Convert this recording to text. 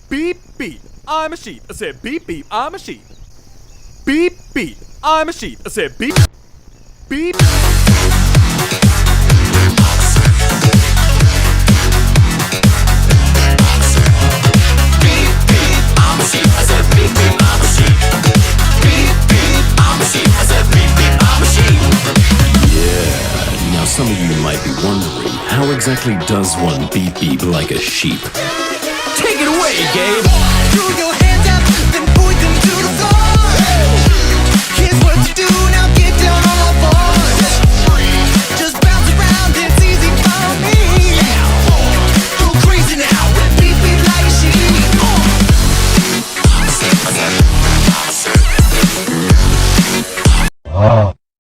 Beep, beep, I'm a sheep. I said beep, beep, I'm a sheep. Beep, beep, I'm a sheep. I said beep, beep. Now some of you might be wondering, how exactly does one beep beep like a sheep? Take it away, Gabe!